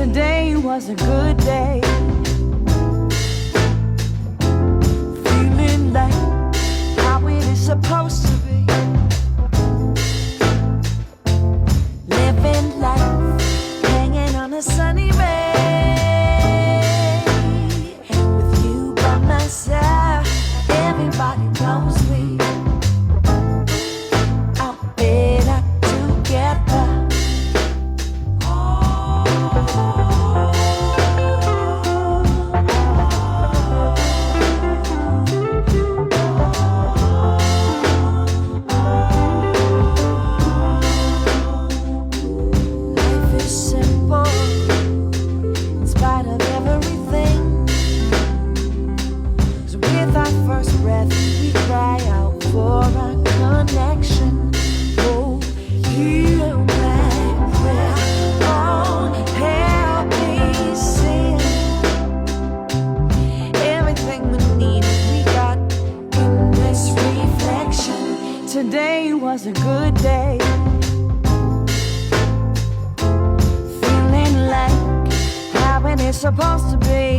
Today was a good day. Feeling like how it is supposed to be. Living life, hanging on a sunny ray. With you by my side, everybody knows me. I'm better together. Life is simple in spite of everything. 'Cause with our first breath, we cry out for our connection. Oh, heal my prayer. Oh, help me sing. Everything we need, we got in this reflection. Today was a good day. Feeling like how it is supposed to be.